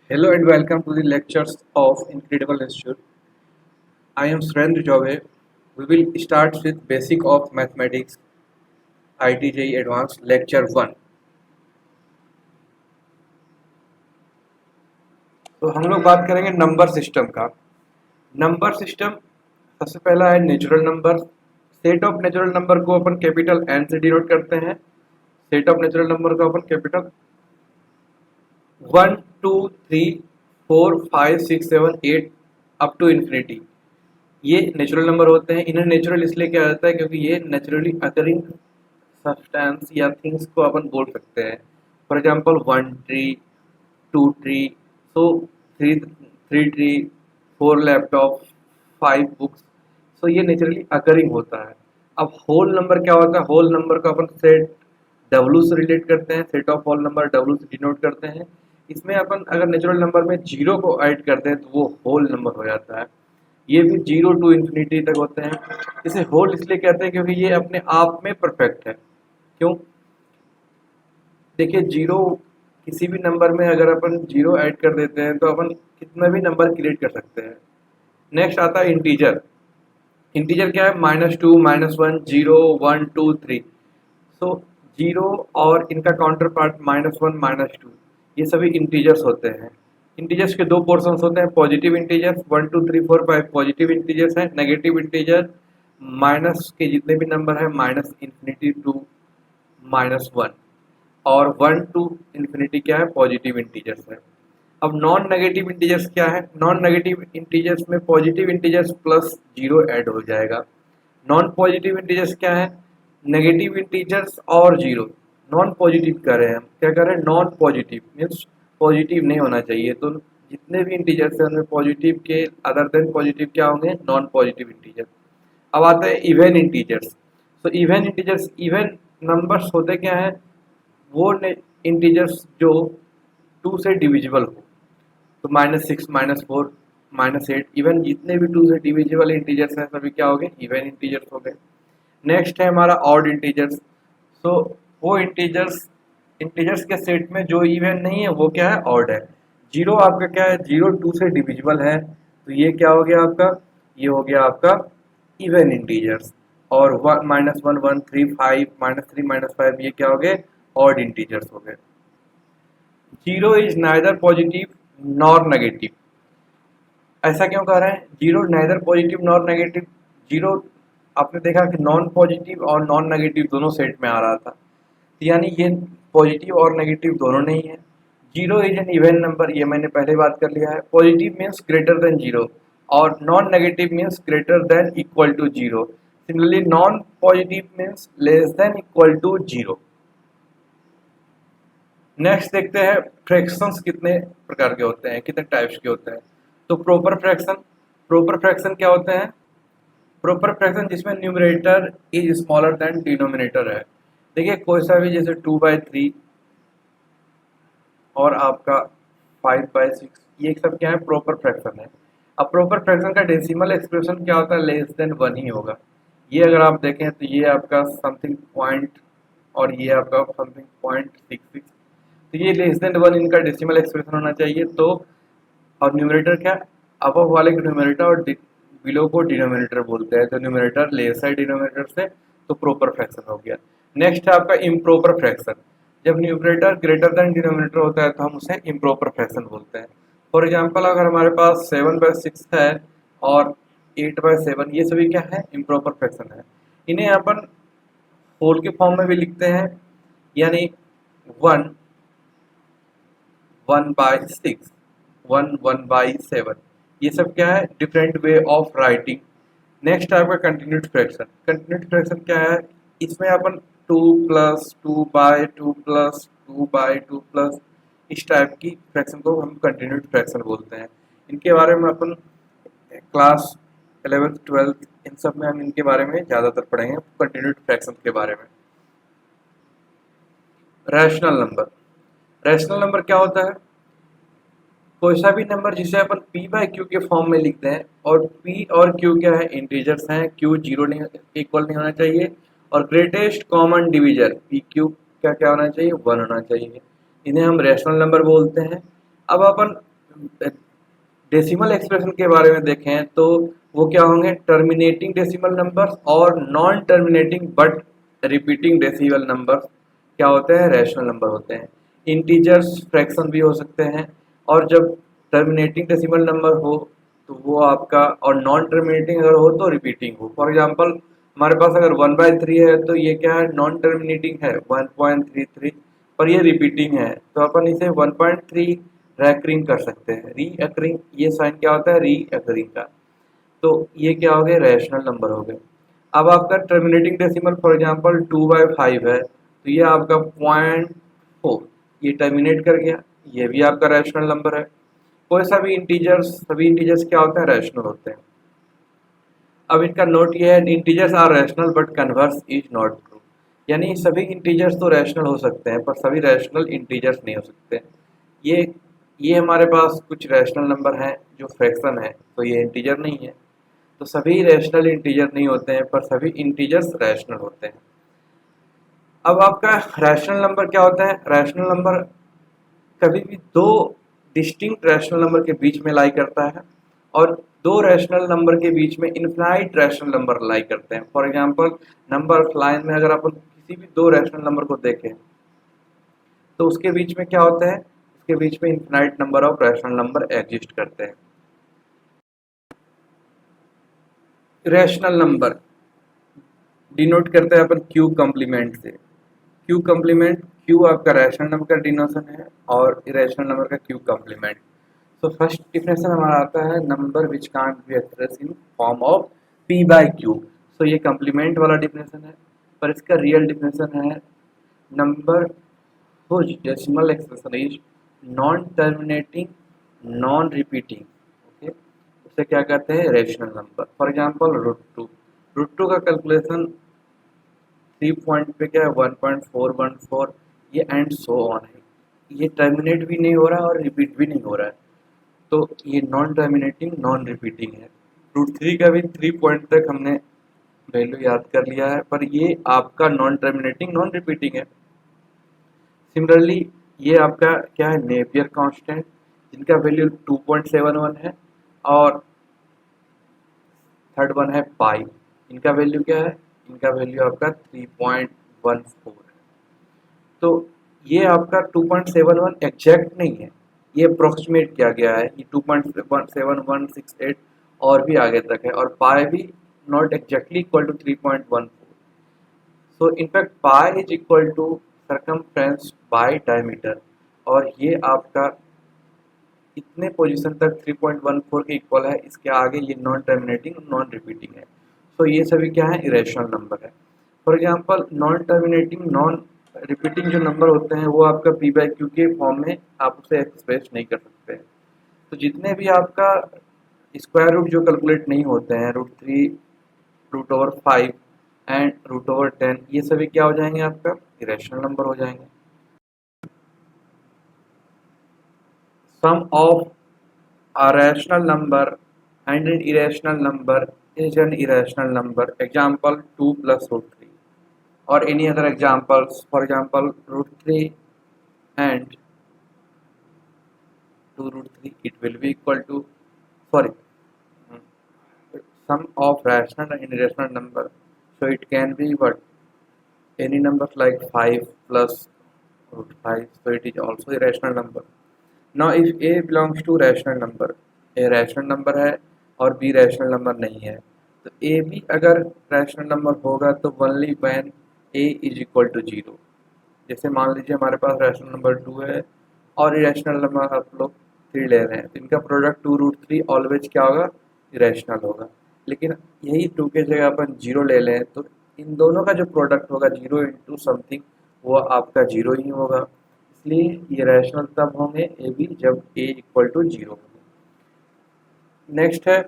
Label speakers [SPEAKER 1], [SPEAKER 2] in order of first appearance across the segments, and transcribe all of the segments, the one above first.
[SPEAKER 1] Hello and welcome to the lectures of Incredible Institute. I am Surendra Jove. We will start with Basic of Mathematics ITJE Advanced Lecture 1. तो हम लोग बात करेंगे number system का। Number system सबसे पहला है natural number. Set of natural number को अपन कैपिटल एन से डिनोट करते हैं। सेट ऑफ नेचुरल नंबर को अपन कैपिटल 1 2 3 4 5 6 7 8 अप टू इन्फिनिटी ये नेचुरल नंबर होते हैं। इन्हें नेचुरल इसलिए कहा जाता है क्योंकि ये नेचुरली अकरिंग सब्सटेंस या थिंग्स को अपन बोल सकते हैं। For example 1 tree, 2 tree, so three tree, 4 laptop, 5 books. So ये नेचुरली अकरिंग होता है। अब होल नंबर क्या होता है? होल नंबर को अपन सेट डब्ल्यू से रिलेट करते हैं। Set of whole number W से डिनोट करते हैं। इसमें अपन अगर नेचुरल नंबर में जीरो को ऐड करते हैं तो वो होल नंबर हो जाता है। ये भी 0 टू इन्फिनिटी तक होते हैं। इसे होल इसलिए कहते हैं क्योंकि ये अपने आप में परफेक्ट है। क्यों? देखिए, जीरो किसी भी नंबर में अगर अपन जीरो ऐड कर देते हैं तो अपन कितना भी नंबर क्रिएट कर सकते हैं। नेक्स्ट आता है इंटीजर। इंटीजर क्या है? -2, -1, 0, 1, 2, 3। सो जीरो और इनका काउंटर पार्ट -1, -2, ये सभी इंटीजर्स होते हैं। इंटीजर्स के दो पोर्शंस होते हैं, पॉजिटिव इंटीजर्स 1 2 3 4 5 पॉजिटिव इंटीजर्स हैं। नेगेटिव इंटीजर माइनस के जितने भी नंबर हैं -∞ टू -1, और 1 टू इन्फिनिटी क्या है? पॉजिटिव इंटीजर्स है। अब नॉन नेगेटिव इंटीजर्स क्या है? नॉन नेगेटिव इंटीजर्स में positive integers plus zero add हो जाएगा। नॉन पॉजिटिव इंटीजर्स क्या है? नेगेटिव इंटीजर्स और जीरो। नॉन पॉजिटिव कर रहे हैं हम, क्या कर रहे हैं? नॉन पॉजिटिव मीन्स पॉजिटिव नहीं होना चाहिए। तो जितने भी इंटीजर्स हैं उनमें पॉजिटिव के अदर देन पॉजिटिव क्या होंगे? Non positive integer. अब आता है इवन इंटीजर्स। तो इवन इंटीजर्स, इवन नंबर्स होते क्या है? वो इंटीजर्स जो 2 से डिविजिबल हो। तो -6, -4, -8, इवन जितने भी 2 से डिविजिबल इंटीजर्स हैं सभी क्या हो गए? इवन इंटीजर्स हो गए। नेक्स्ट है हमारा ऑड इंटीजर्स। सो वो इंटीजर्स, इंटीजर्स के सेट में जो इवन नहीं है वो क्या है? ऑड है। जीरो आपका क्या है? जीरो 2 से डिविजिबल है, तो ये क्या हो गया आपका? ये हो गया आपका इवन इंटीजर्स। और -1 1 3 5 -3 -5 ये क्या हो गए? ऑड इंटीजर्स हो गए। Zero is neither positive nor negative. ऐसा क्यों कह रहे हैं? Zero neither positive nor negative. Zero आपने देखा कि नॉन पॉजिटिव और नॉन नेगेटिव दोनों सेट में आ रहा था, तो यानी ये पॉजिटिव और नेगेटिव दोनों नहीं है। Zero is an even number, ये मैंने पहले बात कर लिया है। Positive means greater than zero और non negative means greater than equal to zero. Similarly non positive means less than equal to zero. Next देखते हैं फ्रैक्शंस कितने प्रकार के होते हैं, कितने टाइप्स के होते हैं। तो प्रोपर फ्रैक्शन। प्रोपर फ्रैक्शन क्या होते हैं? प्रोपर फ्रैक्शन जिसमें numerator is smaller than denominator है। देखिए, कोई सा भी जैसे 2/3 और आपका 5/6, ये सब क्या है? प्रोपर फ्रैक्शन है। अब प्रोपर फ्रैक्शन का डेसिमल एक्सप्रेशन क्या होता है? लेस देन 1 ही होगा। ये अगर आप देखें तो ये आपका समथिंग पॉइंट और ये आपका समथिंग 0.66, तो ये लेस देन 1 इनका डेसिमल एक्सप्रेशन होना चाहिए। तो और न्यूमरेटर क्या? अबव वाले को न्यूमरेटर और बिलो को डिनोमिनेटर बोलते हैं। तो न्यूमरेटर लेस है डिनोमिनेटर से, तो प्रोपर फ्रैक्शन हो गया। नेक्स्ट है आपका इम्प्रॉपर फ्रैक्शन। जब न्यूमरेटर ग्रेटर देन डिनोमिनेटर होता है तो हम उसे इम्प्रॉपर फ्रैक्शन बोलते हैं। फॉर एग्जांपल, अगर हमारे पास 7/6 है और 8/7, ये सभी क्या है? इम्प्रॉपर फ्रैक्शन है। इन्हें अपन होल के फॉर्म में भी लिखते हैं, यानी 1 1/6, 1 1/7, ये सब क्या है? Different way of writing. Next है आपका कंटिन्यूड फ्रैक्शन। कंटिन्यूड फ्रैक्शन क्या है? इसमें अपन 2 प्लस 2/2 प्लस 2/2 प्लस इस टाइप की फ्रैक्शन को हम कंटिन्यूड फ्रैक्शन बोलते हैं। इनके बारे में अपन क्लास 11th 12th इन सब में हम इनके बारे में ज़्यादातर पढ़ेंगे, कंटिन्यूड फ्रैक्शन के बारे में। Rational number. रैशनल नंबर क्या होता है? कोई सा भी नंबर जिसे अपन p/q के फॉर्म में लिखते हैं, और p और q क्या है? इंटीजर्स हैं। q जीरो नहीं इक्वल नहीं होना चाहिए, और ग्रेटेस्ट कॉमन डिवीजर pq क्या क्या होना चाहिए? 1 होना चाहिए। इन्हें हम रैशनल नंबर बोलते हैं। अब अपन डेसिमल एक्सप्रेशन के बारे में देखें तो वो क्या होंगे, टर्मिनेटिंग डेसिमल नंबर्स और non terminating but repeating decimal numbers क्या होते हैं, रैशनल नंबर होते हैं। इंटीजर्स फ्रैक्शन भी हो सकते हैं, और जब टर्मिनेटिंग डेसिमल नंबर हो तो वो आपका, और नॉन टर्मिनेटिंग अगर हो तो रिपीटिंग हो। फॉर एग्जांपल हमारे पास अगर 1/3 है तो ये क्या है, नॉन टर्मिनेटिंग है 1.33, पर ये रिपीटिंग है तो अपन इसे 1.3 रैकरिंग कर सकते हैं। रीअकरिंग, ये साइन क्या होता है, रीअकरिंग का। तो ये क्या हो गए, रैशनल नंबर हो गए। अब आपका टर्मिनेटिंग डेसिमल फॉर एग्जांपल 2/5 है तो ये आपका 0.4, ये टर्मिनेट कर गया, ये भी आपका रैशनल नंबर है। कोई सा भी इंटीजर्स, सभी इंटीजर्स क्या होते हैं, रैशनल होते हैं। अब इनका नोट ये है, integers are rational but converse is not true, यानी सभी इंटीजर्स तो रैशनल हो सकते हैं पर सभी रैशनल इंटीजर्स नहीं हो सकते। ये ये हमारे पास कुछ रैशनल नंबर हैं जो फ्रैक्शन है तो ये इंटीजर नहीं है, तो सभी रैशनल इंटीजर नहीं होते हैं पर सभी इंटीजर्स रैशनल होते हैं। अब आपका रैशनल नंबर क्या होता है, रैशनल नंबर कभी भी दो डिस्टिंक्ट रैशनल नंबर के बीच में लाई करता है, और दो रैशनल नंबर के बीच में इनफाइनाइट रैशनल नंबर लाई करते हैं। For example number of line में अगर अपन किसी भी दो रैशनल नंबर को देखें तो उसके बीच में क्या होता है, उसके बीच में infinite number of rational number exist करते हैं। रैशनल नंबर डिनोट करते हैं अपन क्यू कॉम्प्लीमेंट से। क्यू कॉम्प्लीमेंट, क्यू आपका रैशनल नंबर का डिनोशन है और इरेशनल नंबर का क्यू कॉम्प्लीमेंट। तो फर्स्ट डिफिनेशन हमारा आता है number which can't be express in form of P by Q. तो ये कॉम्प्लीमेंट वाला डिफिनेशन है, पर इसका रियल डिफिनेशन है number whose decimal expression is non terminating non repeating, okay, उसे क्या कहते हैं, rational number. For example root 2, root 2 का कैलकुलेशन 3 पॉइंट पे क्या है 1.414, ये एंड सो ऑन है, ये टर्मिनेट भी नहीं हो रहा और रिपीट भी नहीं हो रहा है, तो ये नॉन टर्मिनेटिंग नॉन रिपीटिंग है। रूट 3 का भी 3 पॉइंट तक हमने वैल्यू याद कर लिया है, पर ये आपका नॉन टर्मिनेटिंग नॉन रिपीटिंग है। सिमिलरली ये आपका क्या है, नेपियर कांस्टेंट, जिनका वैल्यू 2.71 है, और थर्ड वन है पाई, इनका वैल्यू क्या है, इनका वैल्यू आपका 3.14 है। तो ये आपका 2.71 एग्जैक्ट नहीं है, ये अप्रोक्सीमेट किया गया है, ये 2.7168 और भी आगे तक है, और पाई भी not exactly equal to 3.14। So in fact pi is equal to circumference by diameter, और ये आपका इतने पोजीशन तक 3.14 के इक्वल है, इसके आगे ये नॉन टर्मिनेटिंग नॉन रिपीटिंग है। तो ये सभी क्या है, इरेशनल नंबर है। For example non terminating non repeating जो नंबर होते हैं वो आपका पी बाई क्यू के फॉर्म में आप उसे एक्सप्रेस नहीं कर सकते हैं। तो जितने भी आपका स्क्वायर रूट जो कैलकुलेट नहीं होते हैं, root 3, root over 5 and root over 10, ये सभी क्या हो जाएंगे, आपका इरेशनल नंबर हो जाएंगे। सम of a rational number and an irrational number is an irrational number. Example 2 plus root 3, or any other examples. For example, root 3 and 2 root 3, it will be equal to, sorry, sum of rational and irrational number. So it can be what, any number like 5 plus root 5. So it is also a rational number. Now if a belongs to rational number, a rational number है और b rational number नहीं है, तो a भी अगर rational number होगा तो only when a is equal to 0। जैसे मान लीजिए हमारे पास रैशनल नंबर 2 है और इरेशनल नंबर आप लोग 3 ले रहे हैं, तो इनका प्रोडक्ट 2 रूट 3 ऑलवेज क्या होगा, इरेशनल होगा। लेकिन यही 2 के जगह अपन 0 ले लें तो इन दोनों का जो प्रोडक्ट होगा 0 इंटू समथिंग, वो आपका 0 ही होगा। इसलिए ये रैशनल तब होंगे ए बी जब ए इक्वल टू 0 होगा। नेक्स्ट है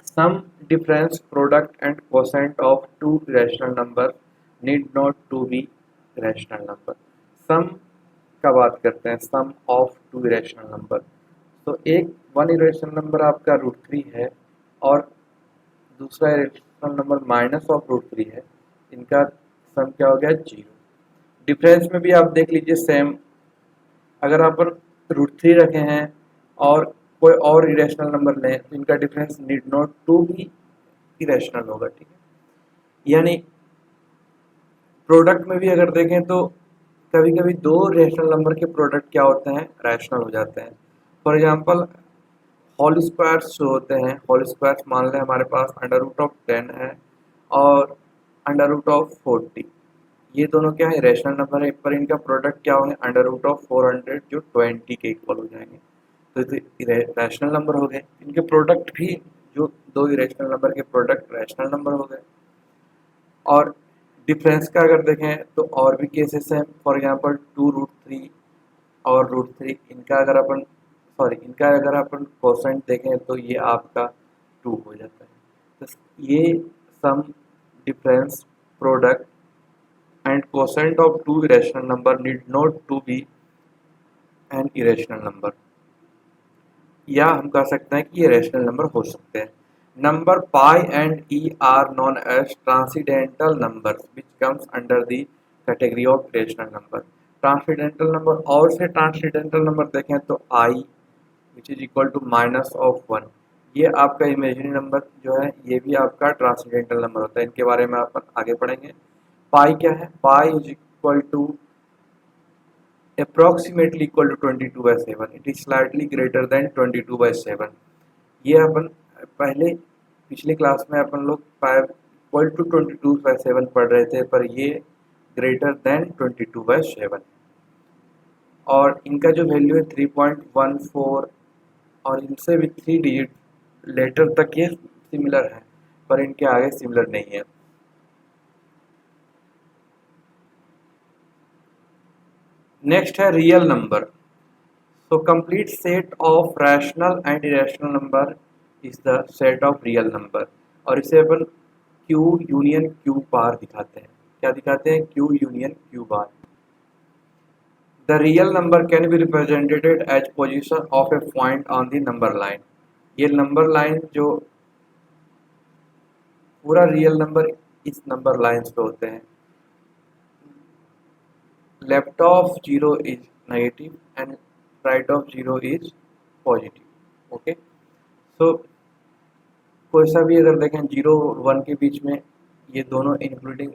[SPEAKER 1] sum difference product and quotient of two rational number need not to be rational number. Sum का बात करते हैं, sum of two irrational number. तो एक वन इरेशनल नंबर आपका रूट 3 है और दूसरा irrational number minus of root 3 है, इनका सम क्या हो गया, 0। डिफरेंस में भी आप देख लीजिए सेम, अगर आप रूट 3 रखे हैं और कोई और इरेशनल नंबर लें तो इनका difference need not to be irrational होगा, ठीक है। यानी प्रोडक्ट में भी अगर देखें तो कभी कभी दो रेशनल नंबर के प्रोडक्ट क्या होते हैं, रैशनल हो जाते हैं। फॉर एग्जांपल होल स्क्वायर्स जो होते हैं, होल स्क्वायर्स मान लें हमारे पास अंडर रूट ऑफ 10 है और अंडर रूट ऑफ 40, ये दोनों क्या है, रैशनल नंबर है, पर इनका प्रोडक्ट क्या होंगे, अंडर रूट ऑफ 400 जो 20 के इक्वल हो जाएंगे। तो रैशनल नंबर हो गए, इनके प्रोडक्ट भी जो दो इरेशनल नंबर के प्रोडक्ट रैशनल नंबर हो गए। और डिफरेंस का अगर देखें तो और भी केसेस हैं, फॉर एग्जांपल 2√3 और √3, इनका अगर अपन कोसेंट देखें तो ये आपका 2 हो जाता है। तो ये sum, difference, product and quotient of two irrational number need not to be an irrational number, या हम कह सकते हैं कि ये रैशनल नंबर हो सकते हैं। Number pi and e are known as transcendental numbers which comes under the category of rational number. Transcendental number और से ट्रांसीडेंटल नंबर देखें तो i which is equal to -1, ये आपका इमेजिनरी नंबर जो है ये भी आपका ट्रांसीडेंटल नंबर होता है। इनके बारे में आप आगे पढ़ेंगे। पाई क्या है, pi is equal to approximately equal to 22/7, it is slightly greater than 22/7। ये अपन पहले पिछली क्लास में अपन लोग 5 = 22/7 पढ़ रहे थे, पर ये ग्रेटर देन 22/7। और इनका जो वैल्यू है 3.14, और इनसे भी 3 डिजिट लेटर तक ये सिमिलर है, पर इनके आगे सिमिलर नहीं है। नेक्स्ट है real number. So complete set of rational and irrational number is the set of real number। और इसे अपन Q यूनियन Q बार दिखाते हैं। क्या दिखाते हैं? Q union Q bar. The real number can be represented as position of a point on the number line। ये number line जो पूरा रियल नंबर इस नंबर लाइन्स पे होते हैं। Left of 0 is negative and right of 0 is positive. Okay, so कोई सा भी अगर देखें 0 और 1 के बीच में, ये दोनों including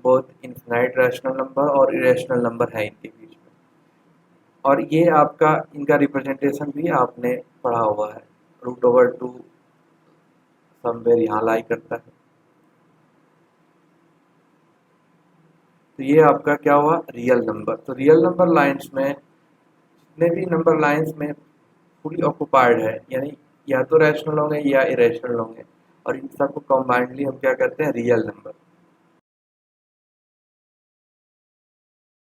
[SPEAKER 1] both infinite rational number और इरेशनल नंबर है इनके बीच में। और ये आपका इनका रिप्रेजेंटेशन भी आपने पढ़ा हुआ है, √2 समवेयर यहाँ लाई करता है। तो ये आपका क्या हुआ, रियल नंबर। तो रियल नंबर लाइंस में जितने भी नंबर लाइंस में फुली ऑक्युपाइड है, यानी या तो रैशनल होंगे या इरेशनल होंगे, और इन सबको कंबाइंडली हम क्या करते हैं, रियल नंबर।